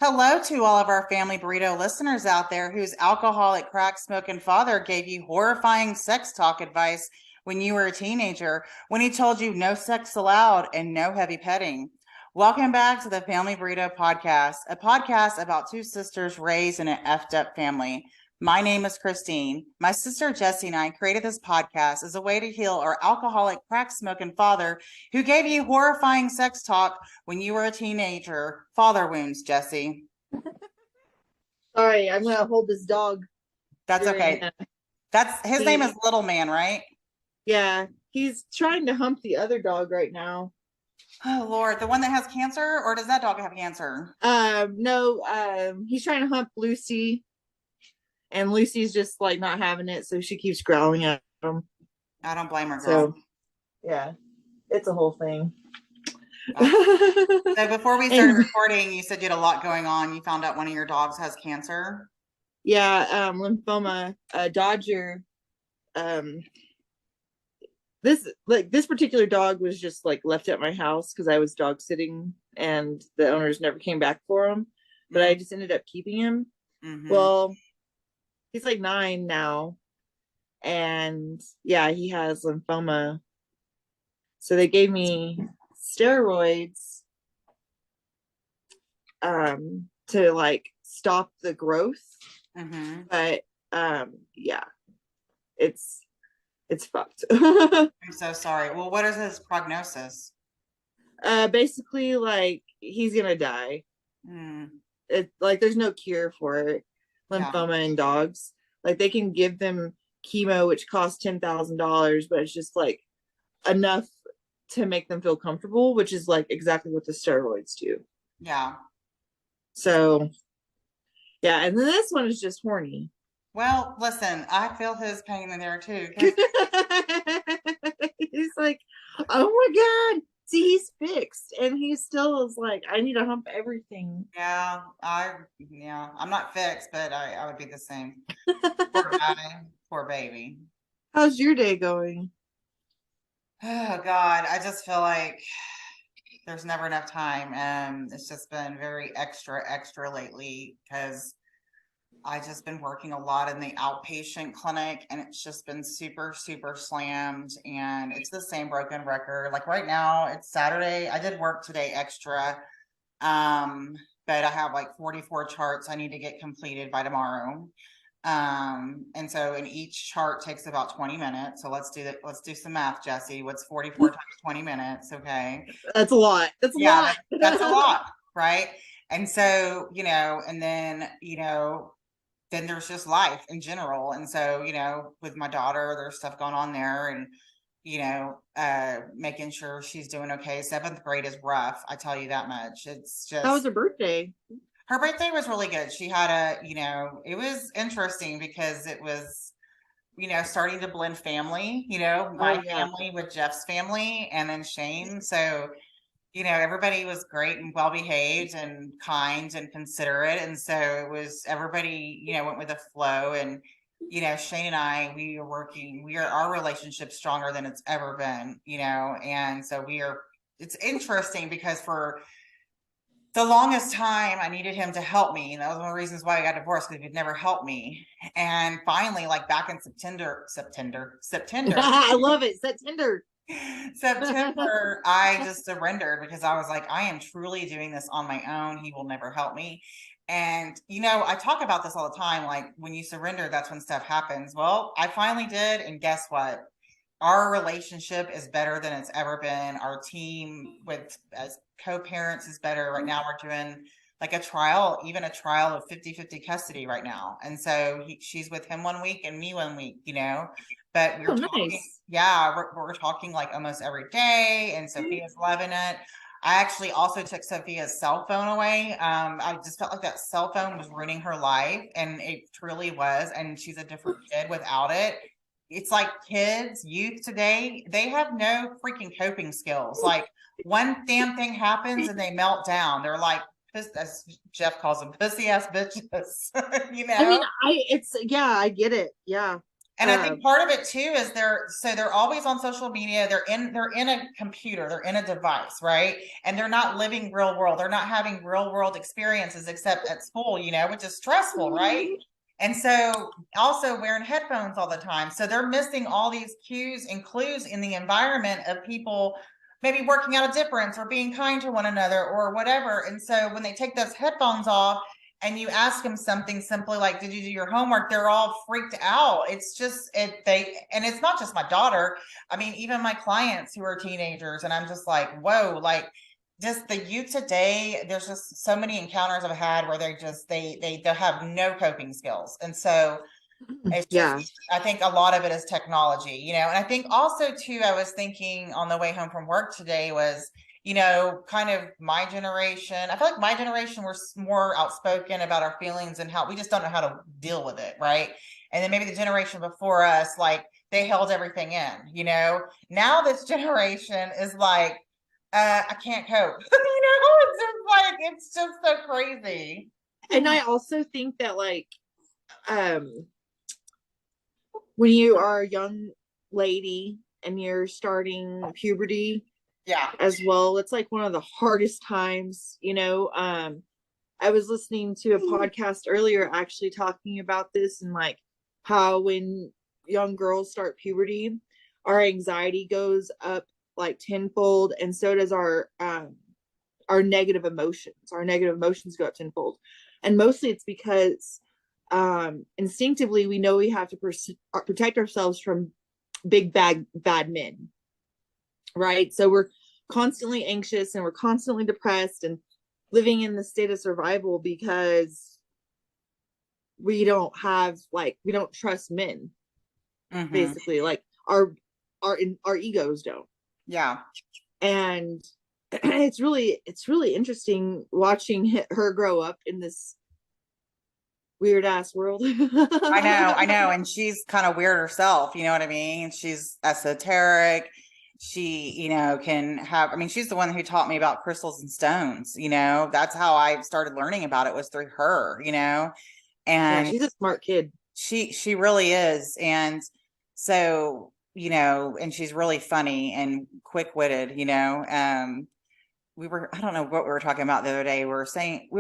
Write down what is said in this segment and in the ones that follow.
Hello to all of our Family Burrito listeners out there whose alcoholic crack smoking father gave you horrifying sex talk advice when you were a teenager, when he told you no sex allowed and no heavy petting. Welcome back to the Family Burrito podcast, a podcast about two sisters raised in an effed up family. My name is Christine. My sister Jessie and I created this podcast as a way to heal our alcoholic crack smoking father who gave you horrifying sex talk when you were a teenager. Father wounds, Jessie. Sorry, I'm gonna hold this dog That's during. okay. That's his name is Little Man, right? Yeah, he's trying to hump the other dog right now. Oh Lord, the one that has cancer, or does that dog have cancer? No, he's trying to hump Lucy, and Lucy's just like not having it, so she keeps growling at him. I don't blame her, girl. So, yeah, it's a whole thing. So before we started recording, you said you had a lot going on. You found out one of your dogs has cancer. Yeah, lymphoma. Dodger. This particular dog was just like left at my house because I was dog sitting, and the owners never came back for him. But I just ended up keeping him. Mm-hmm. Well, he's like 9 now, and yeah, he has lymphoma. So they gave me steroids to like stop the growth. Mm-hmm. But yeah, it's fucked. I'm so sorry. Well, what is his prognosis? Basically, like he's gonna die. It like there's no cure for it. Lymphoma in dogs, like they can give them chemo, which costs $10,000, but it's just like enough to make them feel comfortable, which is like exactly what the steroids do. Yeah. So, yeah, and then this one is just horny. Well, listen, I feel his pain in there too. He's like, oh my God. See, he's fixed, and he still is like, I need to hump everything. Yeah, I'm not fixed, but I would be the same. Poor guy, poor baby. How's your day going? Oh God, I just feel like there's never enough time. It's just been very extra lately because I just been working a lot in the outpatient clinic, and it's just been super slammed, and it's the same broken record. Like right now, it's Saturday. I did work today extra, but I have like 44 charts I need to get completed by tomorrow. And so in each chart takes about 20 minutes. So let's do some math, Jessie. What's 44 times 20 minutes? Okay. That's a lot. That's a lot. That's a lot, right? And so, and then, then there's just life in general. And so, with my daughter, there's stuff going on there, and, making sure she's doing okay. 7th grade is rough. I tell you that much. It's just. How was her birthday? Her birthday was really good. She had it was interesting because it was, starting to blend family, my family with Jeff's family and then Shane. So, everybody was great and well behaved and kind and considerate. And so it was everybody, went with the flow. And, Shane and I, our relationship stronger than it's ever been, and so it's interesting because for the longest time I needed him to help me. And that was one of the reasons why I got divorced, because he'd never helped me. And finally, like back in September, I love it. September, I just surrendered because I was like, I am truly doing this on my own. He will never help me. And, I talk about this all the time. Like when you surrender, that's when stuff happens. Well, I finally did. And guess what? Our relationship is better than it's ever been. Our team as co-parents is better. Right now we're doing like a trial of 50-50 custody right now. And so she's with him 1 week and me 1 week, but we're talking, nice. Yeah, we're talking like almost every day, and Sophia's loving it. I actually also took Sophia's cell phone away. I just felt like that cell phone was ruining her life, and it truly was. And she's a different kid without it. It's like youth today, they have no freaking coping skills. Like one damn thing happens and they melt down. They're like, as Jeff calls them, pussy ass bitches. I mean, I get it. Yeah. And I think part of it too is they're always on social media. They're in a computer, they're in a device, right? And they're not living real world. They're not having real world experiences except at school, which is stressful, right? And so also wearing headphones all the time. So they're missing all these cues and clues in the environment of people maybe working out a difference or being kind to one another or whatever. And so when they take those headphones off and you ask them something simply like, did you do your homework? They're all freaked out. It's just, and it's not just my daughter. I mean, even my clients who are teenagers, and I'm just like, whoa, like just the youth today, there's just so many encounters I've had where they have no coping skills. And so it's just, I think a lot of it is technology, and I think also too, I was thinking on the way home from work today was, kind of my generation. I feel like my generation was more outspoken about our feelings and how we just don't know how to deal with it. Right. And then maybe the generation before us, like they held everything in, now this generation is like, I can't cope. It's just so crazy. And I also think that like, when you are a young lady and you're starting puberty, as well, it's like one of the hardest times, I was listening to a podcast earlier actually talking about this and like how when young girls start puberty, our anxiety goes up like tenfold, and so does our negative emotions. Our negative emotions go up tenfold, and mostly it's because instinctively we know we have to protect ourselves from big bad men, right? So we're constantly anxious and we're constantly depressed and living in the state of survival because we don't trust men. Basically, like our egos don't. And it's really interesting watching her grow up in this weird ass world. I know. And she's kind of weird herself. You know what I mean? She's esoteric. She, can have, she's the one who taught me about crystals and stones. That's how I started learning about it, was through her, and she's a smart kid. She really is. And so, and she's really funny and quick-witted, I don't know what we were talking about the other day. We were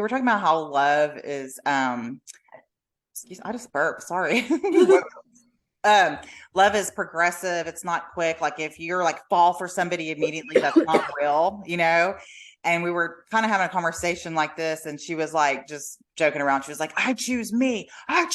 talking about how love is, excuse me, I just burped, sorry. Love is progressive. It's not quick. Like if you're like fall for somebody immediately, that's not real, And we were kind of having a conversation like this, and she was like just joking around. She was like, I choose me. And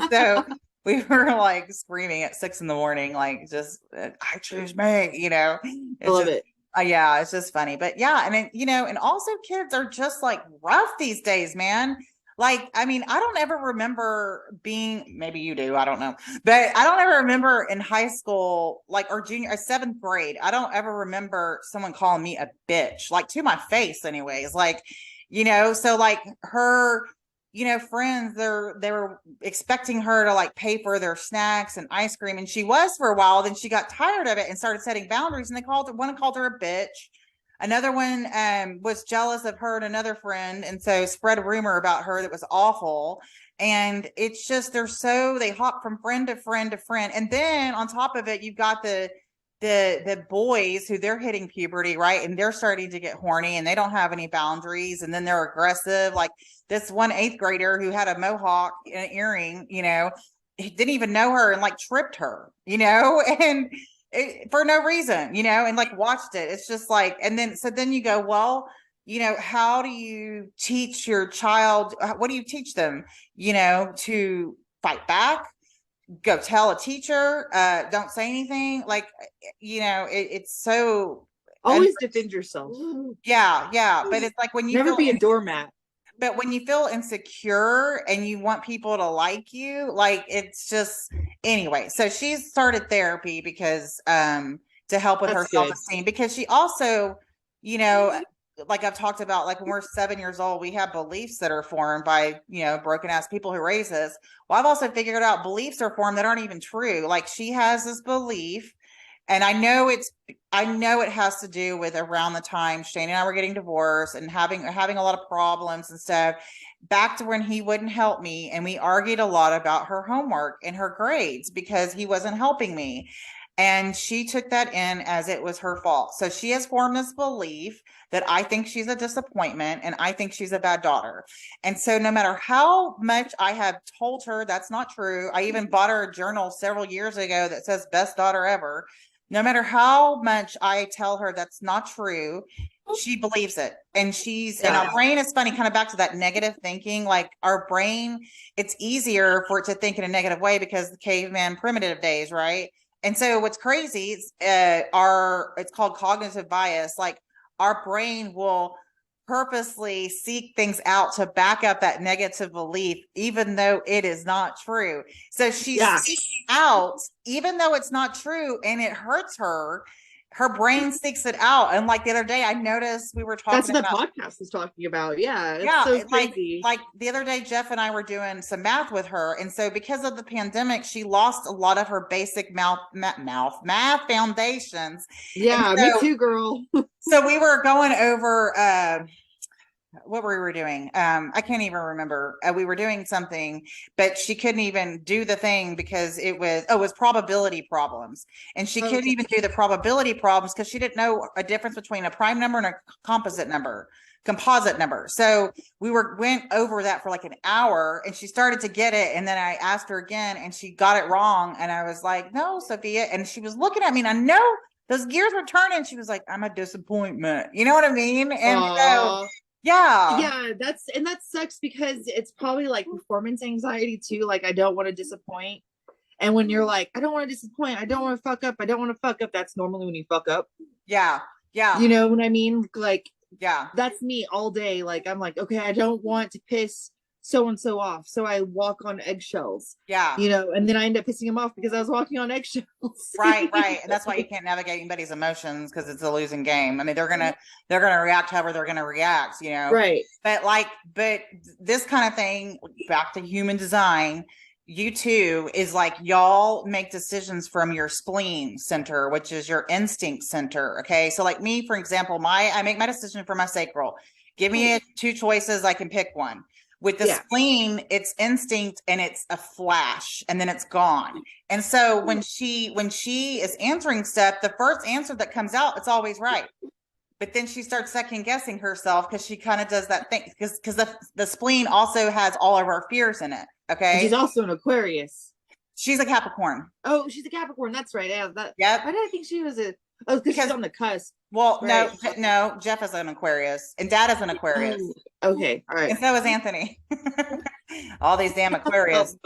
so we were like screaming at 6 a.m, like just I choose me, I love it. Yeah, it's just funny. But yeah, and and also kids are just like rough these days, man. Like, I don't ever remember being, maybe you do, I don't know, but I don't ever remember in high school, like, or junior, or 7th grade, I don't ever remember someone calling me a bitch, like to my face anyways, like, so like her, friends, they were expecting her to like pay for their snacks and ice cream. And she was for a while, then she got tired of it and started setting boundaries, and one called her a bitch. Another one was jealous of her and another friend, and so spread a rumor about her that was awful. And it's just they hop from friend to friend to friend. And then on top of it, you've got the boys who they're hitting puberty, right? And they're starting to get horny and they don't have any boundaries, and then they're aggressive. Like this one 8th grader who had a mohawk and an earring, he didn't even know her and like tripped her, and for no reason, and like watched it. It's just like, and then you go, well, how do you teach your child? What do you teach them? To fight back, go tell a teacher, don't say anything. Like, it's so always defend yourself. Yeah. But it's like when you never be a doormat. But when you feel insecure and you want people to like you, like it's just anyway. So she's started therapy because to help with her self-esteem, because she also, like I've talked about, like when we're 7 years old, we have beliefs that are formed by, broken ass people who raise us. Well, I've also figured out beliefs are formed that aren't even true. Like she has this belief, and I know it has to do with around the time Shane and I were getting divorced and having a lot of problems and stuff. back to when he wouldn't help me. And we argued a lot about her homework and her grades because he wasn't helping me. And she took that in as it was her fault. So she has formed this belief that I think she's a disappointment and I think she's a bad daughter. And so no matter how much I have told her that's not true, I even bought her a journal several years ago that says best daughter ever. No matter how much I tell her that's not true, she believes it. And and our brain is funny, kind of back to that negative thinking. Like our brain, it's easier for it to think in a negative way because the caveman primitive days, right? And so what's crazy is it's called cognitive bias. Like our brain will purposely seek things out to back up that negative belief, even though it is not true. So she seeks out, even though it's not true and it hurts her, her brain seeks it out. And like the other day, I noticed we were talking about the podcast is talking about. Yeah. It's so crazy. Like the other day, Jeff and I were doing some math with her. And so because of the pandemic, she lost a lot of her basic math foundations. Yeah, so, me too, girl. So we were going over what we were doing. I can't even remember. We were doing something, but she couldn't even do the thing because it was probability problems. And she couldn't even do the probability problems because she didn't know a difference between a prime number and a composite number. So we went over that for like an hour and she started to get it. And then I asked her again and she got it wrong. And I was like, no, Sophia. And she was looking at me and I know those gears were turning. She was like, I'm a disappointment. You know what I mean? And so yeah, that sucks because it's probably like performance anxiety too. Like, I don't want to disappoint. And when you're like, I don't want to disappoint, I don't want to fuck up, that's normally when you fuck up. Yeah. You know what I mean? Like, that's me all day. Like, I'm like, okay, I don't want to piss so and so off, so I walk on eggshells. You know, and then I end up pissing him off because I was walking on eggshells. Right. And that's why you can't navigate anybody's emotions because it's a losing game. I mean, they're gonna react however they're gonna react, you know. Right. But this kind of thing, back to human design, you too, is like y'all make decisions from your spleen center, which is your instinct center. Okay. So like me, for example, I make my decision for my sacral. Give me two choices, I can pick one. With the spleen, it's instinct and it's a flash and then it's gone. And so when she is answering stuff, the first answer that comes out, it's always right. But then she starts second guessing herself because she kind of does that thing because the spleen also has all of our fears in it. Okay. And she's also an Aquarius. She's a Capricorn. Oh, she's a Capricorn. That's right. Yeah. Why did I think she was because she's on the cusp. Well, right. No, Jeff is an Aquarius and Dad is an Aquarius. Okay, all right. And so is Anthony. All these damn Aquarius,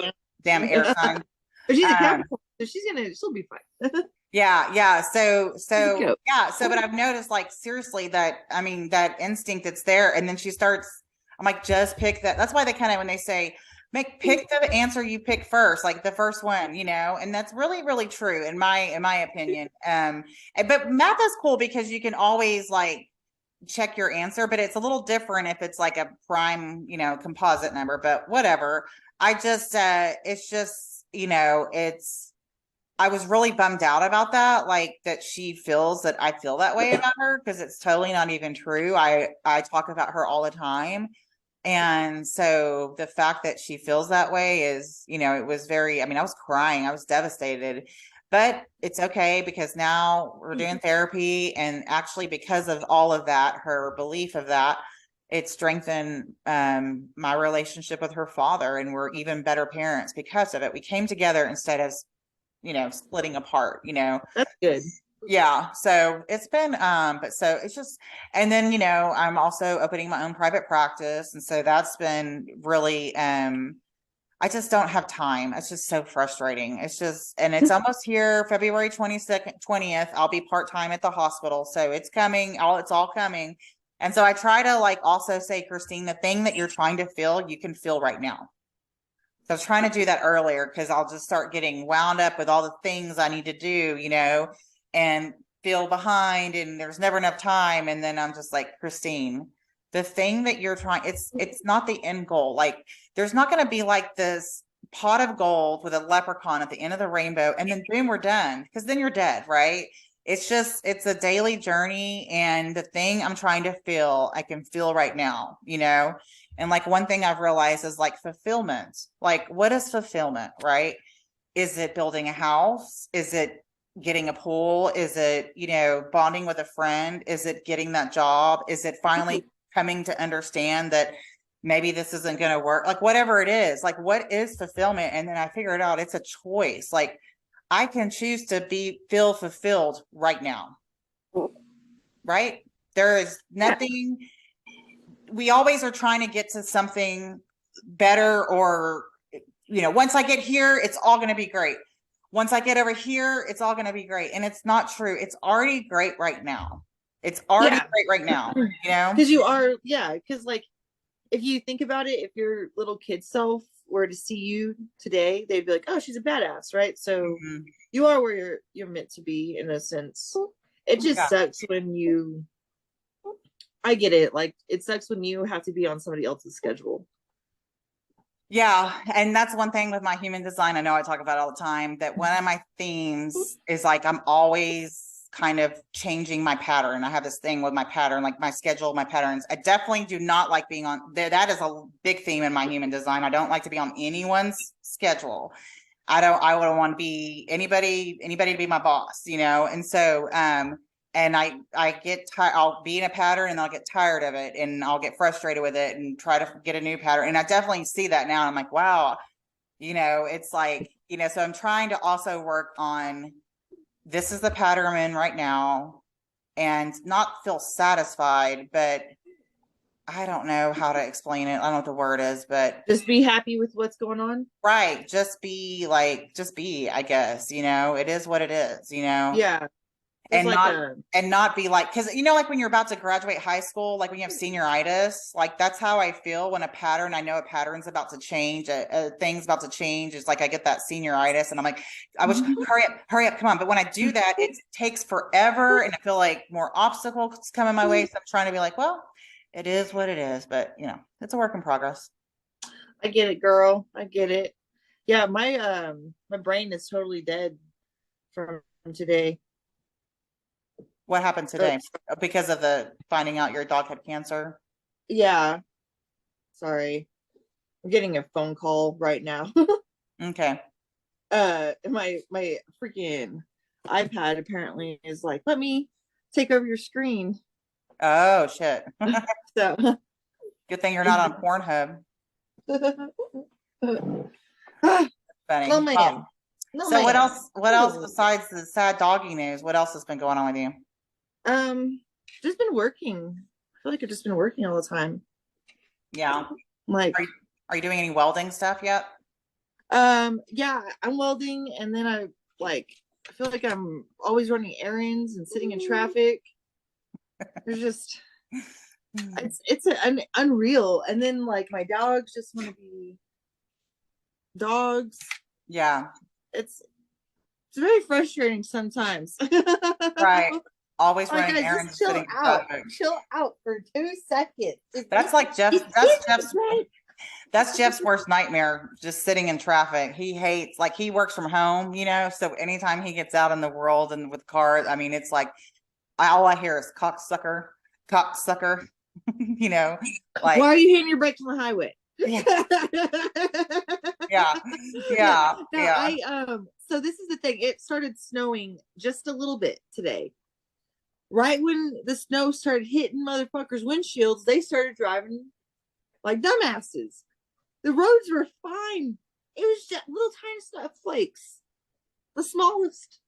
damn air signs. But she's a Capricorn, so she'll be fine. Yeah. So, but I've noticed, like, seriously, that instinct that's there, and then she starts. I'm like, just pick that. That's why they kind of, when they say, pick the answer you pick first, like the first one, you know, and that's really, really true in my opinion. But math is cool because you can always like check your answer, but it's a little different if it's like a prime, you know, composite number, but whatever. It's just, you know, I was really bummed out about that, like that she feels that I feel that way about her because it's totally not even true. I talk about her all the time. And so the fact that she feels that way is, you know, it was I was crying. I was devastated, but it's okay because now we're doing therapy. And actually, because of all of that, her belief of that, it strengthened my relationship with her father. And we're even better parents because of it. We came together instead of, you know, splitting apart, you know. That's good. Yeah. So it's been, but so it's just, and then, you know, I'm also opening my own private practice. And so that's been really, I just don't have time. It's just so frustrating. It's just, and it's almost here, February 20th, I'll be part-time at the hospital. So it's coming, it's all coming. And so I try to like also say, Christine, the thing that you're trying to feel, you can feel right now. So I was trying to do that earlier because I'll just start getting wound up with all the things I need to do, you know, and feel behind and there's never enough time. And then I'm just like, Christine, the thing that you're trying, it's not the end goal. Like there's not going to be like this pot of gold with a leprechaun at the end of the rainbow and then boom, we're done, because then you're dead, right? It's a daily journey. And the thing I'm trying to feel, I can feel right now, you know? And like one thing I've realized is like fulfillment. Like, what is fulfillment, right? Is it building a house? Is it getting a pool? Is it, bonding with a friend? Is it getting that job? Is it finally coming to understand that maybe this isn't going to work? Like, whatever it is, like, what is fulfillment? And then I figured out it's a choice. Like, I can choose to feel fulfilled right now. Right? There is nothing. We always are trying to get to something better, or, once I get here, it's all going to be great. Once I get over here, it's all going to be great. And it's not true. It's already great right now. It's already great right now, Because you are, because like, if you think about it, if your little kid self were to see you today, they'd be like, oh, she's a badass, right? So you are where you're meant to be, in a sense. It just sucks when I get it. Like, it sucks when you have to be on somebody else's schedule. Yeah. And that's one thing with my human design. I know I talk about it all the time, that one of my themes is like, I'm always kind of changing my pattern. I have this thing with my pattern, like my schedule, my patterns. I definitely do not like being on there. That is a big theme in my human design. I don't like to be on anyone's schedule. I wouldn't want to be anybody to be my boss, And so, and I get tired. I'll be in a pattern and I'll get tired of it and I'll get frustrated with it and try to get a new pattern. And I definitely see that now. I'm like, wow, it's like, so I'm trying to also work on, this is the pattern I'm in right now, and not feel satisfied, but I don't know how to explain it. I don't know what the word is, but just be happy with what's going on. Right. Just be, I guess, it is what it is, Yeah. And not be like, because like when you're about to graduate high school, like when you have senioritis, like that's how I feel when I know a pattern's about to change, a thing's about to change. It's like I get that senioritis and I'm like, I wish, hurry up, come on. But when I do that, it takes forever and I feel like more obstacles come in my way. So I'm trying to be like, well, it is what it is, but it's a work in progress. I get it, girl. I get it. Yeah, my brain is totally dead from today. What happened today? Because of the finding out your dog had cancer? Yeah. Sorry. I'm getting a phone call right now. Okay. My freaking iPad apparently is like, let me take over your screen. Oh shit. So good thing you're not on Pornhub. Funny. No, man. No, so man. What else besides the sad doggy news? What else has been going on with you? Just been working. I feel like I've just been working all the time. Yeah. Like, are you doing any welding stuff yet? Yeah, I'm welding, and then I feel like I'm always running errands and sitting in traffic. There's just it's unreal. And then like my dogs just want to be dogs. Yeah. It's very frustrating sometimes. Right. Always running errands, sitting in traffic. Chill out for 2 seconds. That's like that's Jeff's worst nightmare, just sitting in traffic. He hates, like, he works from home, so anytime he gets out in the world and with cars, I mean, it's like all I hear is cocksucker, like, why are you hitting your brakes on the highway? Yeah. No, so this is the thing. It started snowing just a little bit today. Right when the snow started hitting motherfuckers' windshields, they started driving like dumbasses. The roads were fine. It was just little tiny snowflakes, the smallest.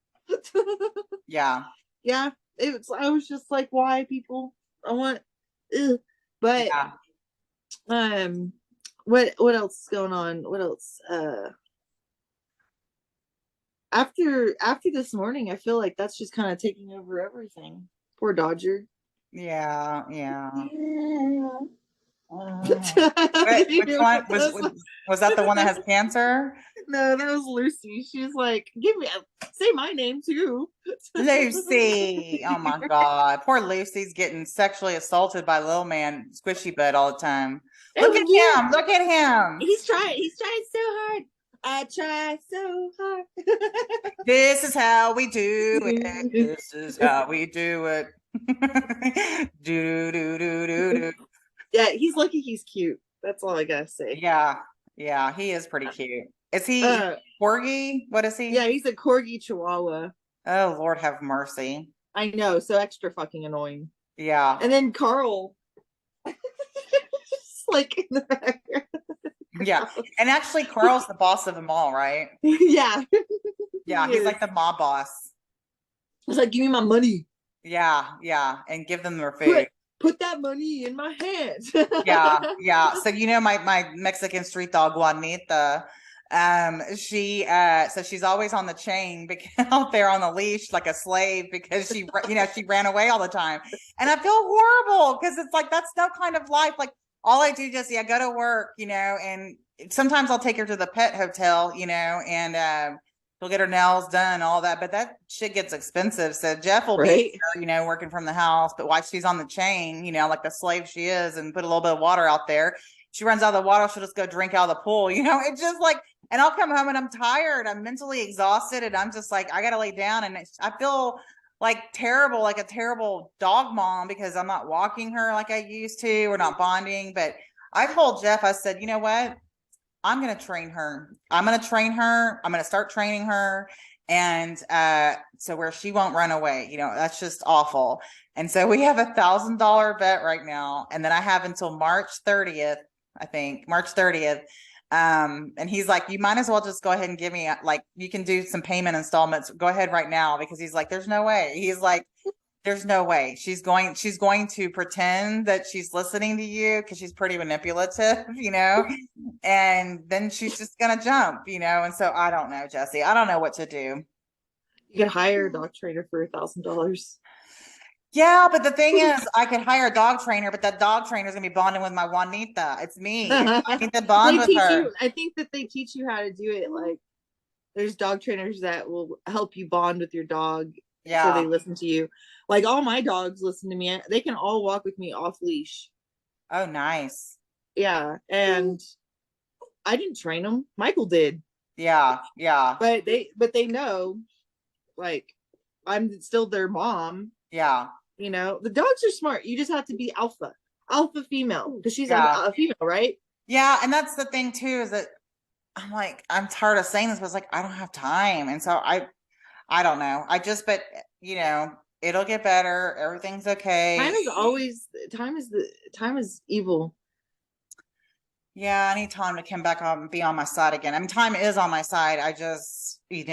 Yeah. Yeah. I was just like, why people? But yeah. What else is going on? What else? After this morning, I feel like that's just kind of taking over everything. Poor Dodger. Yeah. Which one was that? The one that has cancer? No, that was Lucy. She's like, say my name too. Lucy. Oh my god, poor Lucy's getting sexually assaulted by little man Squishy Bud all the time. Look at him. Look at him. He's trying so hard. I try so hard. This is how we do it. This is how we do it. do. Yeah, he's lucky he's cute. That's all I gotta say. Yeah. Yeah. He is pretty cute. Is he Uh, corgi? What is he? yeah, he's a corgi chihuahua. Oh, Lord have mercy. I know, so extra fucking annoying. Yeah. And then Carl, just like in the background. Yeah. And actually, Carl's the boss of them all, right? Yeah. Yeah. He's like the mob boss. It's like, give me my money. Yeah. Yeah. And give them their food. Put that money in my hands. Yeah. Yeah. So, my Mexican street dog, Juanita, so she's always on the chain out there on the leash like a slave because she ran away all the time. And I feel horrible because it's like, that's no kind of life. Like, all I do, Jesse, I go to work, and sometimes I'll take her to the pet hotel, and she'll get her nails done, all that, but that shit gets expensive. So Jeff will be there, working from the house, but while she's on the chain, like the slave she is, and put a little bit of water out there, she runs out of the water, she'll just go drink out of the pool, it's just like, and I'll come home and I'm tired, I'm mentally exhausted, and I'm just like, I gotta lay down, and I feel like terrible, like a terrible dog mom, because I'm not walking her like I used to. We're not bonding. But I told Jeff, I said, you know what? I'm going to train her. I'm going to start training her. And so where she won't run away, that's just awful. And so we have $1,000 vet right now. And then I have until March 30th, I think, March 30th. And he's like, you might as well just go ahead and give me, like, you can do some payment installments. Go ahead right now, because he's like, there's no way. He's like, there's no way she's going to pretend that she's listening to you, because she's pretty manipulative, and then she's just going to jump, and so I don't know, Jesse, I don't know what to do. You could hire a dog trainer for $1,000. Yeah, but the thing is, I could hire a dog trainer, but that dog trainer is gonna be bonding with my Juanita. It's me. I need to bond with her. I think that they teach you how to do it. Like, there's dog trainers that will help you bond with your dog. Yeah. So they listen to you. Like, all my dogs listen to me. They can all walk with me off leash. Oh, nice. Yeah, and I didn't train them. Michael did. Yeah, yeah. But they know, like, I'm still their mom. Yeah. The dogs are smart. You just have to be alpha female, because she's a female, right? Yeah. And that's the thing too, is that I'm like, I'm tired of saying this, but it's like, I don't have time. And so I don't know. But it'll get better. Everything's okay. Time is evil. Yeah. I need time to come back and be on my side again. I mean, time is on my side. I just, it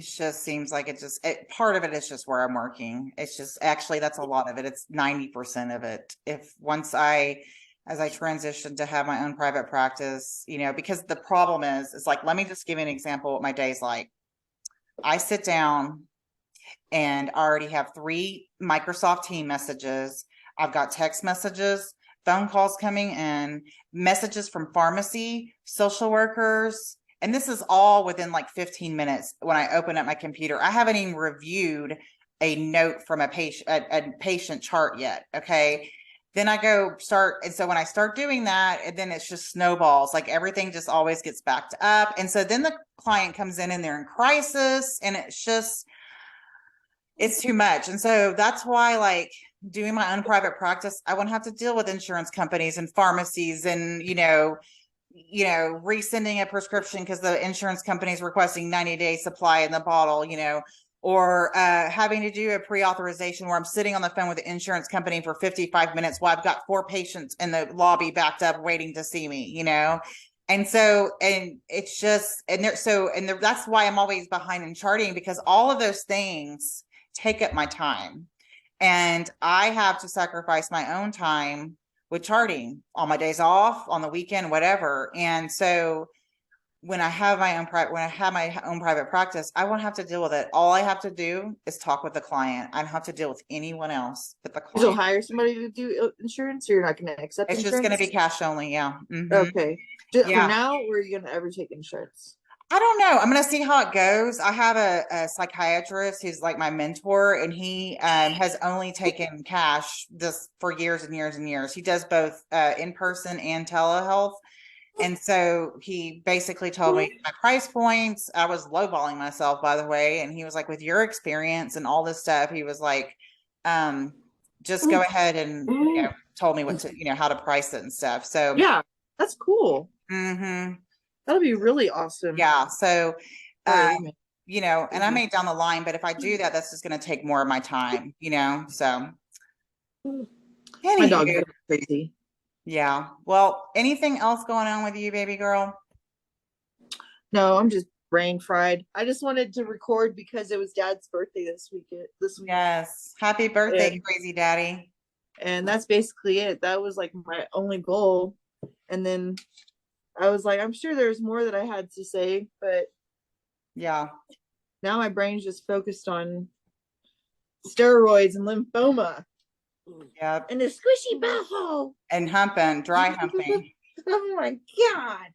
just seems like part of it is just where I'm working. It's just, actually, that's a lot of it. It's 90% of it. As I transition to have my own private practice, because the problem is like, let me just give you an example of what my day's like. I sit down and I already have 3 Microsoft Team messages. I've got text messages, phone calls coming in, messages from pharmacy, social workers. And this is all within like 15 minutes when I open up my computer. I haven't even reviewed a note from a patient chart yet. Okay. Then I go start. And so when I start doing that, and then it's just snowballs, like everything just always gets backed up. And so then the client comes in and they're in crisis, and it's too much. And so that's why, like, doing my own private practice, I wouldn't have to deal with insurance companies and pharmacies and, resending a prescription because the insurance company is requesting 90-day supply in the bottle, or having to do a pre-authorization where I'm sitting on the phone with the insurance company for 55 minutes while I've got 4 patients in the lobby backed up waiting to see me, And so, and it's just, that's why I'm always behind in charting, because all of those things take up my time, and I have to sacrifice my own time with charting on my days off, on the weekend, whatever. And so when I have my own private practice, I won't have to deal with it. All I have to do is talk with the client. I don't have to deal with anyone else but the client. You'll hire somebody to do insurance, or you're not going to accept it's insurance? Just going to be cash only. Yeah. Mm-hmm. Okay. For now, or are you going to ever take insurance? I don't know. I'm going to see how it goes. I have a psychiatrist who's like my mentor, and he has only taken cash this for years and years and years. He does both in person and telehealth. And so he basically told me my price points. I was lowballing myself, by the way. And he was like, with your experience and all this stuff, he was like, just go ahead and, told me what to, how to price it and stuff. So yeah, that's cool. Mm-hmm. That'll be really awesome. Yeah. So, Sorry. and I may down the line, but if I do that, that's just going to take more of my time, so. My dog is crazy. Yeah. Well, anything else going on with you, baby girl? No, I'm just brain fried. I just wanted to record because it was Dad's birthday this week. Yes. Happy birthday, crazy daddy. And that's basically it. That was like my only goal. And then I was like, I'm sure there's more that I had to say, but yeah. Now my brain's just focused on steroids and lymphoma. Yep. And the squishy butthole. And humping, dry humping. Oh my God.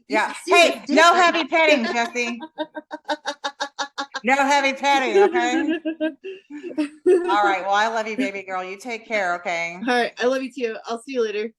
Yeah. Hey, no heavy petting, Jessie. No heavy petting, okay? All right. Well, I love you, baby girl. You take care, okay? All right. I love you too. I'll see you later.